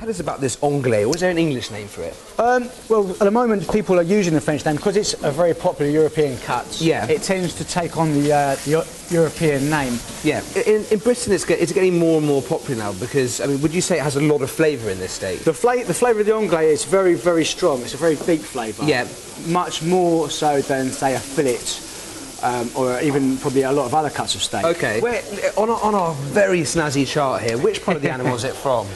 tell us about this anglais? Or is there an English name for it? Well, at the moment, people are using the French name because it's a very popular European cut. Yeah. It tends to take on the European name. Yeah. In Britain, it's getting more and more popular now because, I mean, would you say it has a lot of flavour in this steak? The flavour of the anglais is very, very strong. It's a very deep flavour. Yeah. Much more so than, say, a fillet. Or even probably a lot of other cuts of steak. Okay. On our very snazzy chart here, which part of the animal is it from?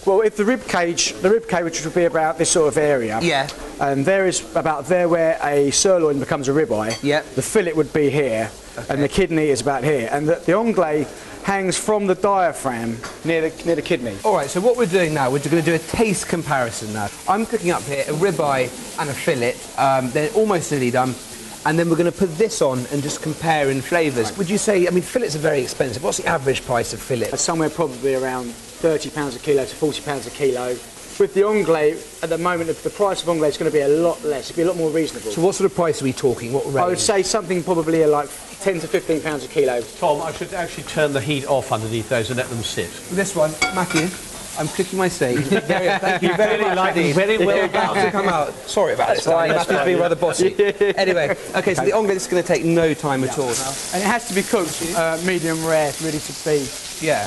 Well, if the rib cage, which would be about this sort of area, Yeah. and there is about there where a sirloin becomes a ribeye. Yeah. The fillet would be here, and the kidney is about here, and the anglais hangs from the diaphragm near the kidney. All right. So what we're doing now, we're going to do a taste comparison now. I'm cooking up here a ribeye and a fillet. They're almost nearly done. And then we're going to put this on and just compare in flavours. Right. Would you say, I mean, fillets are very expensive. What's the average price of fillet? Somewhere probably around £30 a kilo to £40 a kilo. With the anglais, at the moment, the price of anglais is going to be a lot less. It'll be a lot more reasonable. So what sort of price are we talking? What range? I would say something probably like £10 to £15 a kilo. Tom, I should actually turn the heat off underneath those and let them sit. This one, Matthew. I'm cooking my steak. Thank you very much. Very well about to come out. Sorry about this. Matthew's being rather bossy. Anyway, okay, so the anglais is going to take no time at all. And it has to be cooked medium rare, really, to be. Yeah.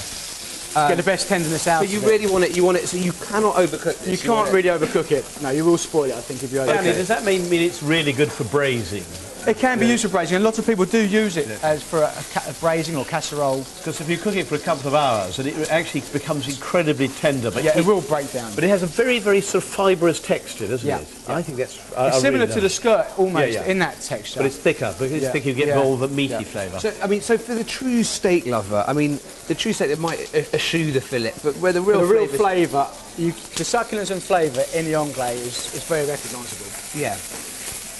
Get the best tenderness out. But you really want it. You want it, so you cannot overcook this. You can't really overcook it. No, you will spoil it. I think if you overcook Danny, it. does that mean it's really good for braising? It can be used for braising, and lots of people do use it as for a braising or casserole. Because if you cook it for a couple of hours, and it actually becomes incredibly tender. But yeah, it will break down. But it has a very, very sort of fibrous texture, doesn't it? I think that's... It's similar to the skirt, almost, in that texture. But it's thicker, because it's thicker, you get more of the meaty flavour. So, I mean, so for the true steak lover, I mean, the true steak that might eschew the fillet, but where the real flavour, the succulence and flavour in the anglais is very recognisable. Yeah.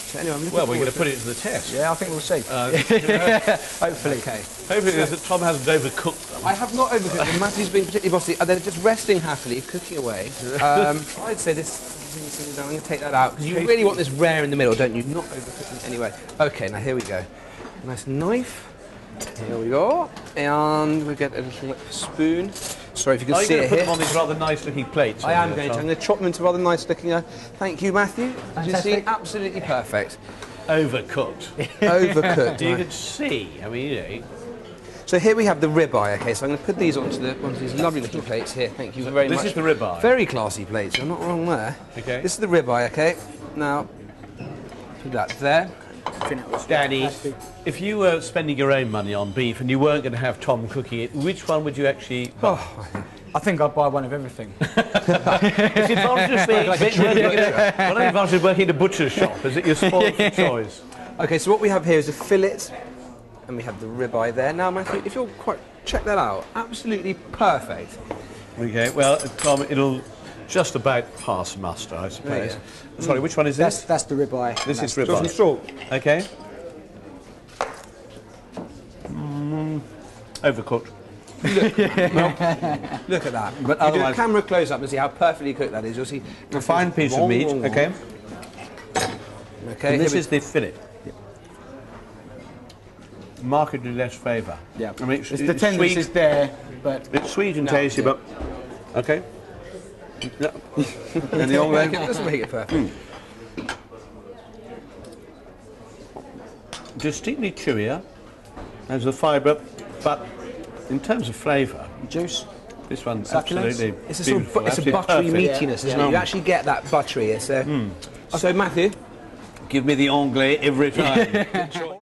So anyway, well, we're going to put it to the test. Yeah, I think we'll see. Hopefully. Okay. Hopefully Tom hasn't overcooked them. I have not overcooked them. Matthew's been particularly bossy. They're just resting happily, cooking away. I'd say this... I'm going to take that out, because you really want this rare in the middle, don't you? Not overcook them anyway. Okay, now here we go. Nice knife. Here we go. And we get a little spoon. Sorry if you can see it here. Are you going to put them on these rather nice-looking plates? I am going to. I'm going to chop them into rather nice-looking... Thank you, Matthew. As you see, absolutely perfect. Overcooked. Overcooked. You can see. I mean, you know... So here we have the ribeye, okay, so I'm going to put these onto these lovely little plates here. Thank you very much. This is the ribeye? Very classy plates, I'm not wrong there. Okay. This is the ribeye, okay. Now, put that there. Danny, if you were spending your own money on beef and you weren't going to have Tom cooking it, which one would you actually buy? Oh, I think I'd buy one of everything. It's the advantage of working in a butcher's shop, is that you're spoiled for choice. Okay, so what we have here is a fillet, and we have the ribeye there. Now, Matthew, if you'll check that out, absolutely perfect. Okay, well, Tom, it'll just about pass muster, I suppose. Sorry, which one is this? That's the ribeye. This is ribeye. Some salt. Okay. Overcooked. Look at that. But you do a camera close up and see how perfectly cooked that is. You'll see a fine piece of meat. Okay. Okay. And this is the fillet. Markedly less flavour. Yeah. I mean, the tenderness is there, but it's sweet and tasty, but okay. Yeah. And the anglais. Let's make it perfect. Distinctly chewier, has the fibre, but in terms of flavour, juice. This one Succulence. absolutely It's a beautiful, sort of it's a buttery meatiness, isn't it? You actually get that buttery. It's so Matthew, give me the anglais every time. Good choice.